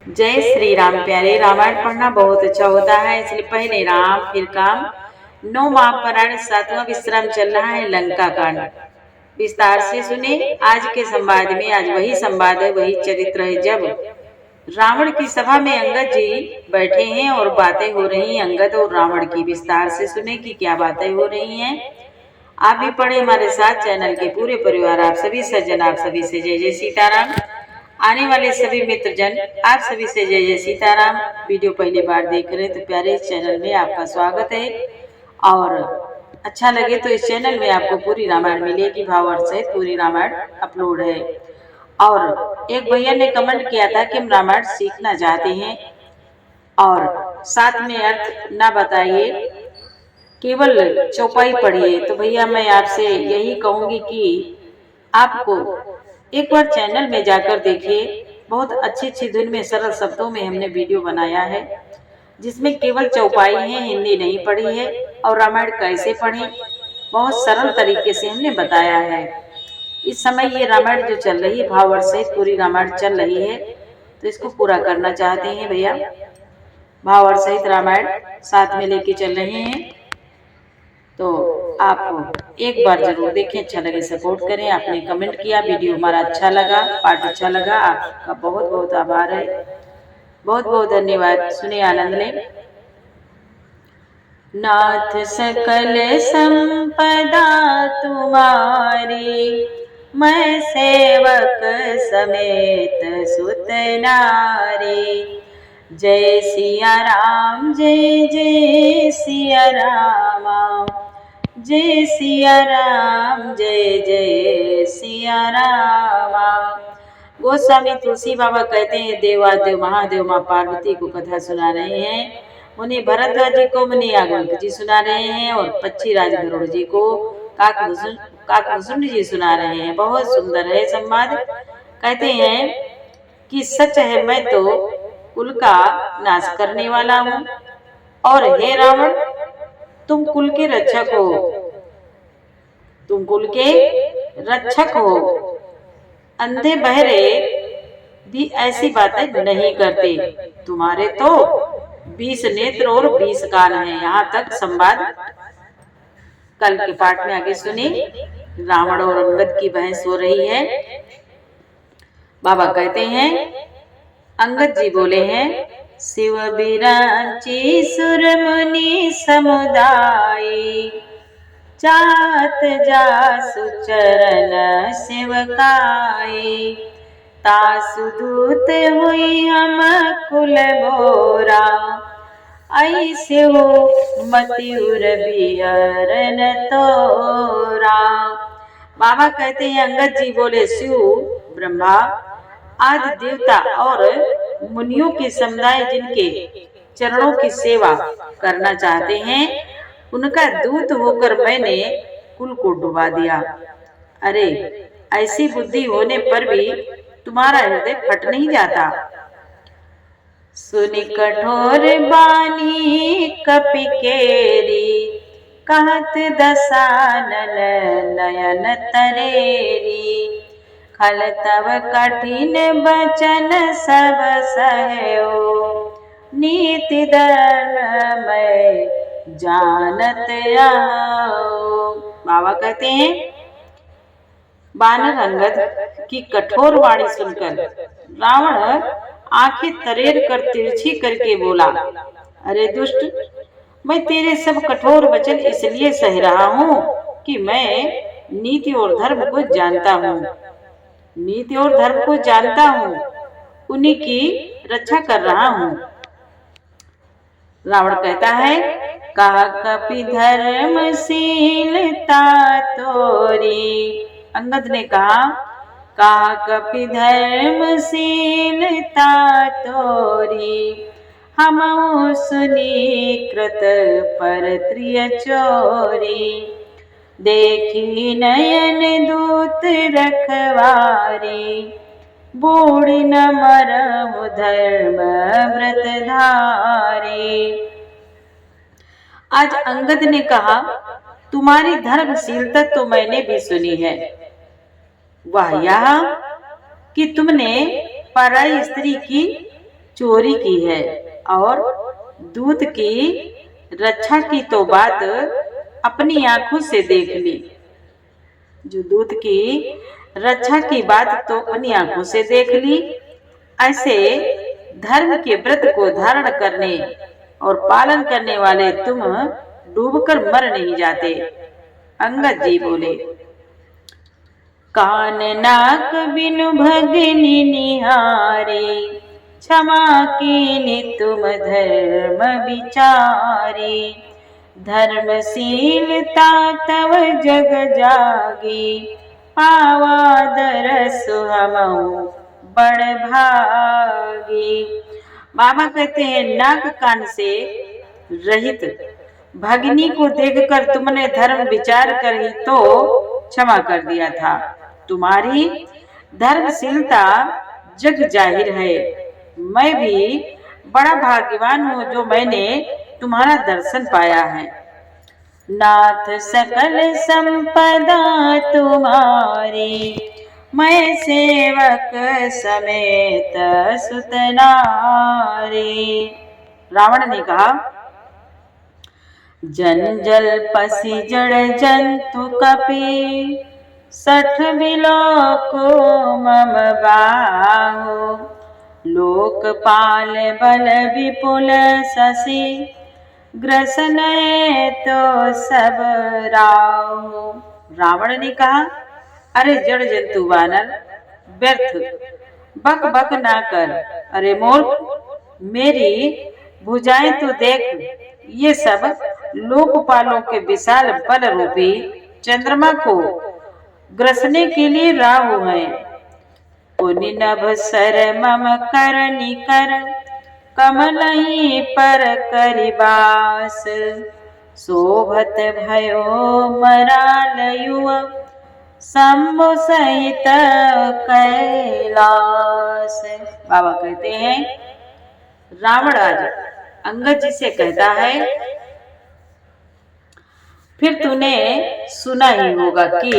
जय श्री राम प्यारे। रामायण पढ़ना बहुत अच्छा होता है, इसलिए पहले राम फिर काम। 9 महापुराण 7वां विश्राम चल रहा है लंका कांड। विस्तार से सुने आज के संवाद में। आज वही संवाद है, वही चरित्र है जब रावण की सभा में अंगद जी बैठे हैं और बातें हो रही हैं अंगद और रावण की। विस्तार से सुने कि क्या बातें हो रही हैं। आप भी पढ़े हमारे साथ। चैनल के पूरे परिवार, आप सभी सज्जन, आप सभी से जय जय सीताराम। आने वाले सभी मित्रजन, आप सभी से जय जय सीताराम। वीडियो पहली बार देख रहे हैं तो प्यारे इस चैनल में आपका स्वागत है, और अच्छा लगे तो इस चैनल में आपको पूरी रामायण मिलेगी। भावार्थ सहित पूरी रामायण अपलोड है। और एक भैया ने कमेंट किया था कि हम रामायण सीखना चाहते हैं और साथ में अर्थ ना बताइए, केवल चौपाई पढ़िए। तो भैया मैं आपसे यही कहूंगी कि आपको एक बार चैनल में जाकर देखिए। बहुत अच्छी धुन में सरल शब्दों में हमने वीडियो बनाया है, जिसमें केवल चौपाई है, हिंदी नहीं पढ़ी है। और रामायण कैसे पढ़ें बहुत सरल तरीके से हमने बताया है। इस समय ये रामायण जो चल रही है, भावार्थ सहित पूरी रामायण चल रही है, तो इसको पूरा करना चाहते हैं भैया। भावार्थ सहित रामायण साथ में लेके चल रहे हैं, तो आप एक बार जरूर देखें। अच्छा लगे सपोर्ट करें। आपने कमेंट किया, वीडियो हमारा अच्छा लगा, पाठ अच्छा लगा, आपका बहुत बहुत आभार है, बहुत बहुत धन्यवाद। सुने आनंद लें। नाथ सकल संपदा तुम्हारी, मैं सेवक समेत सुत नारी। जय सिया राम, जय जय सिया राम, जय सिया राम, जय जय सिया राम। गोस्वामी तुलसी बाबा कहते हैं, देवादेव महादेव माँ पार्वती को कथा सुना रहे हैं। मुनि भरद्वाज जी को मुनि याज्ञवल्क्य जी सुना रहे हैं, और पक्षीराज गरुड़ जी को काकभूषुंड जी सुना रहे हैं। बहुत सुंदर है संवाद। कहते हैं कि सच है, मैं तो कुल का नाश करने वाला हूँ, और हे रावण तुम कुल के रक्षक हो, तुम कुल के रक्षक हो। अंधे बहरे भी ऐसी बातें नहीं करते, तुम्हारे तो 20 नेत्र और 20 कान हैं। यहाँ तक संवाद कल के पाठ में आगे सुने। रावण और अंगद की बहस हो रही है। बाबा कहते हैं, अंगद जी बोले हैं, शिव बिरांची सुर मुनि समुदाय, चात जासु चरण सेवकाई। तासु दूत हुई हम कुल बोरा, ऐसे हो मतिउर बिहरन तोरा। बाबा कहते हैं, अंगद जी बोले, शिव ब्रह्मा आदि देवता और मुनियों के समुदाय जिनके चरणों की सेवा करना चाहते हैं, उनका दूत होकर मैंने कुल को डुबा दिया। अरे ऐसी बुद्धि होने पर भी तुम्हारा हृदय फट नहीं जाता। सुनि कठोर बानी कपि केरी, कहत दसानन नयन तरेरी। खल तब कठिन बचन सब सहयो, नीति धर्म में जानत आओ। बाबा कहते हैं, बानर अंगद की कठोर वाणी सुनकर रावण आंखें तरेर कर तिरछी करके बोला, अरे दुष्ट, मैं तेरे सब कठोर वचन इसलिए सह रहा हूँ कि मैं नीति और धर्म को जानता हूँ, नीति और धर्म को जानता हूँ, उन्हीं की रक्षा कर रहा हूँ। रावण कहता है, कहा कपि धर्मशीलता तोरी। अंगद ने कहा कपि धर्मशीलता तोरी, हम सुनी कृत पर त्रिय चोरी। देखी नयन दूत रखवारी, बूढ़ी न मरहु धर्म व्रत धारी। आज अंगद ने कहा, तुम्हारी धर्मशीलता तो मैंने भी सुनी है। वह यह कि तुमने पराई स्त्री की चोरी की है और दूत की रक्षा की तो बात अपनी आंखों से देख ली। जो दूत की रक्षा की बात तो अपनी आंखों से देख ली, ऐसे धर्म के व्रत को धारण करने और पालन करने वाले तुम डूबकर मर नहीं जाते। अंगद जी बोले, कान नाक बिनु भगनि निहारे, क्षमा कीनि तुम धर्म विचारे। धर्मशीलता तव जग जागी, पावा दरस हमहु बड़ भागी। बाबा कहते हैं, नाक कान से रहित भगिनी को देखकर तुमने धर्म विचार कर ही तो क्षमा कर दिया था। तुम्हारी धर्मशीलता जग जाहिर है। मैं भी बड़ा भाग्यवान हूँ जो मैंने तुम्हारा दर्शन पाया है। नाथ सकल संपदा तुम्हारी, मैं सेवक समेत सुत नारी। रावण ने कहा, जंजल पसी जड़ जंतु कपि, सठ बिलोको मम बाहो। लोकपाल बल विपुल शशि, ग्रसनये तो सब राहो। रावण ने कहा, अरे जड़ जंतु वानर, व्यर्थ बक बक ना कर। अरे मूर्ख, मेरी भुजाएं तो देख, ये सब लोकपालों के विशाल बल रूपी चंद्रमा को ग्रसने के लिए राहु है। नभ सर मम कर निकर, कमलहि पर करिबास। शोभत भयो मराल युव, शंभु सहित कैलास। बाबा कहते हैं, रावण आज अंगद जी से कहता है, फिर तूने सुना ही होगा कि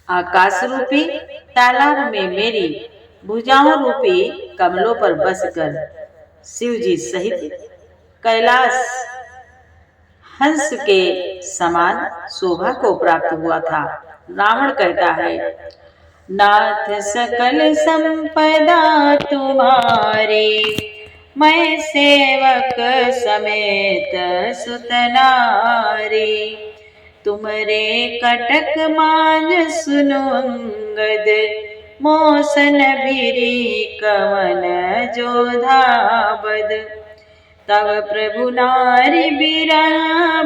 आकाश रूपी तालाब में मेरी भुजाओं रूपी कमलों पर बसकर शिव जी सहित कैलाश हंस के समान शोभा को प्राप्त हुआ था। रावण कहता है, नाथ सकल संपदा तुम्हारी, मैं सेवक समेत सुत नारी। तुमरे कटक मान सुनो अंगद, मोसन भिरी कवन जोधा बद। तव प्रभु नारी बिरह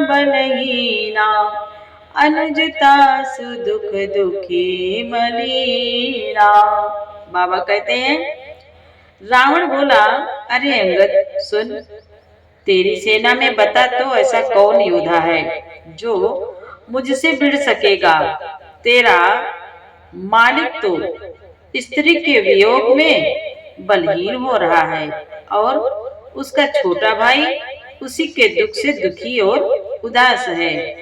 बलहीना, अनुजता सुदुख दुखी मलीना। बाबा कहते हैं, रावण बोला, अरे अंगद सुन, तेरी सेना में बता तो ऐसा कौन योद्धा है जो मुझसे भिड़ सकेगा। तेरा मालिक तो स्त्री के वियोग में बलहीन हो रहा है और उसका छोटा भाई उसी के दुख से दुखी और उदास है।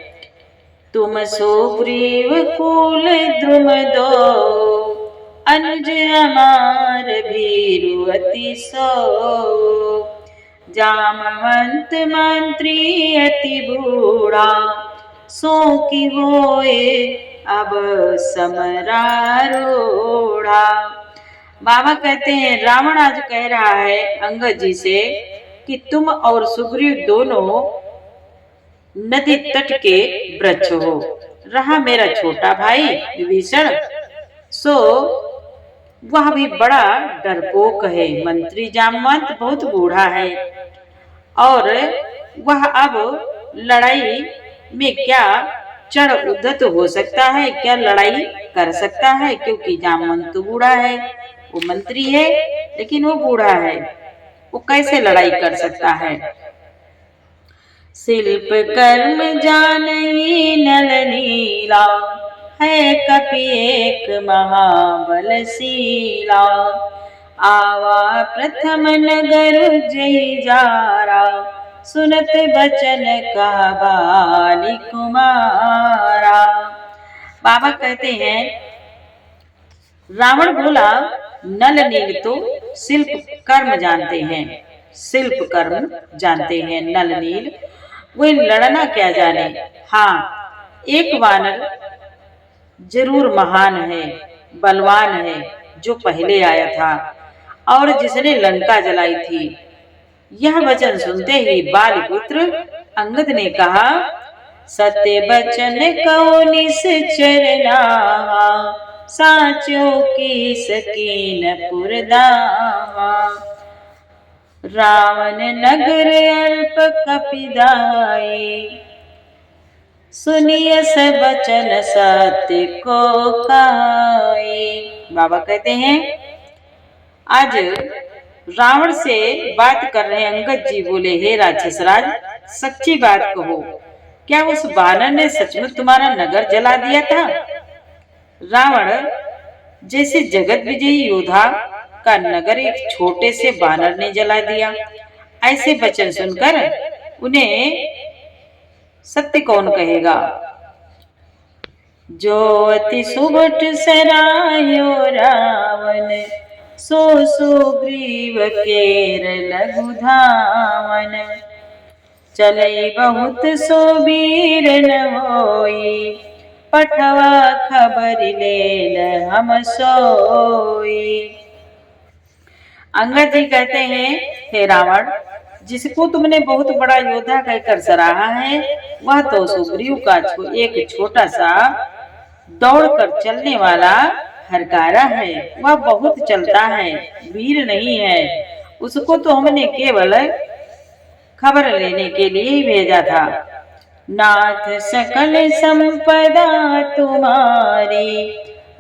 तुम सुग्रीव कुल द्रुम दो, अनुज अमार भीरु अति सो। जामवंत मंत्री अति बूढ़ा, सो की होए अब समरारूढ़ा। बाबा कहते हैं, रावण आज कह रहा है अंगद जी से कि तुम और सुग्रीव दोनों नदी तट के वृक्ष हो। रहा मेरा छोटा भाई विभीषण, सो वह भी बड़ा डरपोक है। मंत्री जामवंत बहुत बूढ़ा है और वह अब लड़ाई में क्या चढ़ उद्धत हो सकता है, क्या लड़ाई कर सकता है, क्योंकि जामवंत तो बूढ़ा है। वो मंत्री है लेकिन वो बूढ़ा है, वो कैसे लड़ाई कर सकता है। शिल्प कर्म जानही नल नीला, है कपि एक महाबलशीला। आवा प्रथम नगर जय जारा, सुनत बचन कहा बाली कुमारा। बाबा कहते हैं, रावण बोला, नल नील तो शिल्प कर्म जानते हैं, शिल्प कर्म जानते हैं नल नील, वे लड़ना क्या जाने। हाँ, एक वानर जरूर महान है, बलवान है, जो पहले आया था और जिसने लंका जलाई थी। यह वचन सुनते ही बालपुत्र अंगद ने कहा, सत्य बचन कहो निश्चरना, साचो की सकीन पुरदावा। रावण नगर अल्प कपिदाई, सुनिय सब बचन सत्य को काई। बाबा कहते हैं, आज रावण से बात कर रहे अंगद जी बोले, हे राक्षस राज, सच्ची बात कहो, क्या उस वानर ने सचमुच तुम्हारा नगर जला दिया था? रावण जैसे जगत विजयी योद्धा का नगर एक छोटे से वानर ने जला दिया। ऐसे वचन सुनकर उन्हें सत्य कौन कहेगा। जो अति सुबट सरायो रावण, सो सुग्रीव केर लघु धावन। चले बहुत सो वीर न होई, पठवा खबर ले हम सोई। अंगद जी कहते हैं, हे रावण, जिसको तुमने बहुत बड़ा योद्धा कहकर सराहा है, वह तो सुग्रीव का एक छोटा सा दौड़कर चलने वाला हरकारा है। वह बहुत चलता है, वीर नहीं है। उसको तो हमने केवल खबर लेने के लिए ही भेजा था। नाथ सकल संपदा तुम्हारी,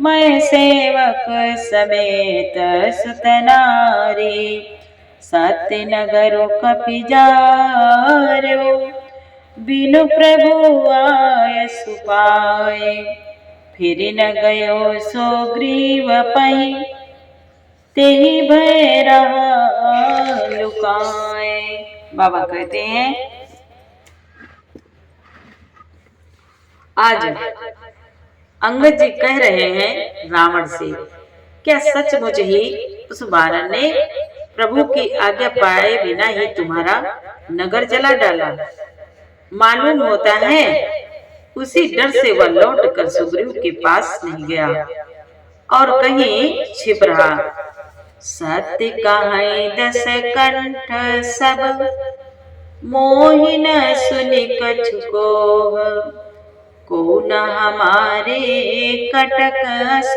मैं सेवक समेत सुतनारी। सत्य नगरो कपिजारो, बिनु प्रभु आय सुपाए। फिर न गयो सुग्रीव पही, तेहि भय रहा लुकाए। बाबा कहते हैं, आज अंगद जी कह रहे हैं रावण से, क्या सचमुच ही उस वानर ने प्रभु की आज्ञा पाए बिना ही तुम्हारा नगर जला डाला? मालूम होता है उसी डर से वह लौट कर सुग्रीव के पास नहीं गया और कहीं छिप रहा। सत्य कहाई दस कंठ सब, मोहि न सुनि कछु कोह। को न हमारे कटक हस,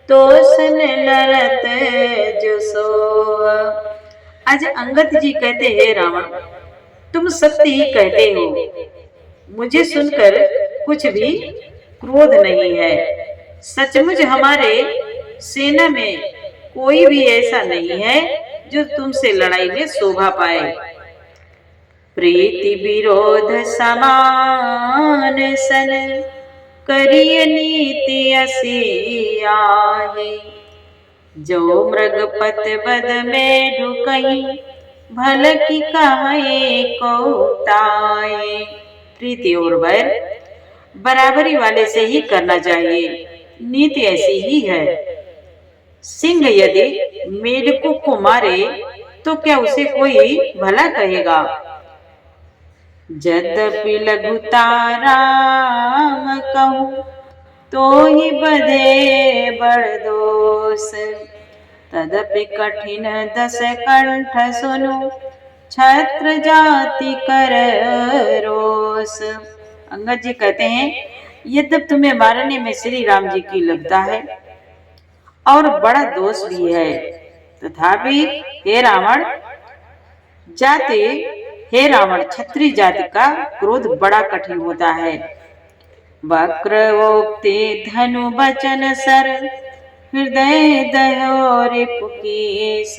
तो सन लड़त जो सोह। आज अंगद जी कहते हैं, रावण, तुम सत्य ही कहते हो, मुझे सुनकर कुछ भी क्रोध नहीं है। सचमुच हमारे सेना में कोई भी ऐसा नहीं है जो तुमसे लड़ाई में शोभा पाए। प्रीति विरोध समान सन, करिय नीति असी आहे। जो मृगपत बद में ढुकई, भल की कहे को ताए। प्रीति और वैर बराबरी वाले से ही करना चाहिए, नीति ऐसी ही है। सिंह यदि मेढकों को मारे तो क्या उसे कोई भला कहेगा? यद्यपि लघुता राम कहूँ, तो ही बधे बड़ दोष। तदपि कठिन दस कंठ सुनु, छत्र जाति कर रोष। अंगद जी कहते हैं, यद्यप तुम्हें मारने में श्री राम जी की लगता है और बड़ा दोष भी है, तथापि हे रावण क्षत्रिय जाति का क्रोध बड़ा कठिन होता है। वक्रोक्ति धनु बचन सर, हृदय दयो रिपुकेश।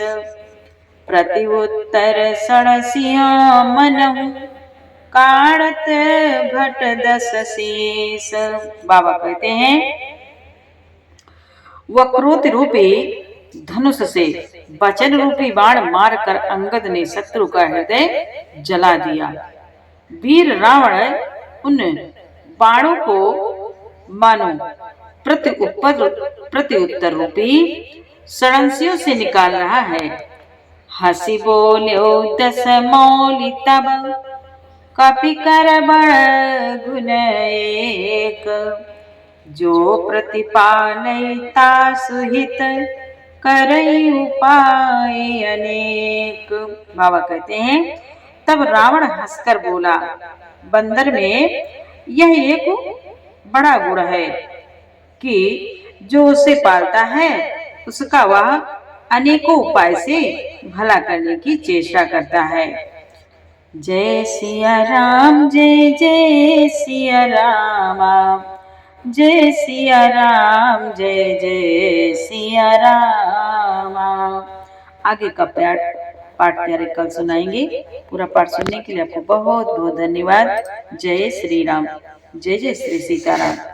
प्रति उत्तर सड़सिया मनहु, काढ़त भट दस शेष। बाबा कहते हैं, वक्रोक्ति रूपी धनुष से वचन रूपी बाण मारकर अंगद ने शत्रु का हृदय जला दिया। वीर रावण उन बाणों को मानो प्रति उत्तर रूपी सड़ंसियों से निकाल रहा है। हंसी बोल्यो दस मौली तब, कपि कर बड़ गुण एक, जो प्रतिपालयता सुहित, करई उपाय अनेक। बाबा कहते हैं, तब रावण हंसकर बोला, बंदर में यह एक बड़ा गुण है कि जो उसे पालता है उसका वह अनेकों उपाय से भला करने की चेष्टा करता है। जय सिया राम, जय जय सिया राम, जय सिया राम, जय जय सिया राम। आगे का पाठ प्यारे कल सुनाएंगे। पूरा पाठ सुनने के लिए आपको बहुत बहुत धन्यवाद। जय श्री राम, जय जय श्री सीताराम।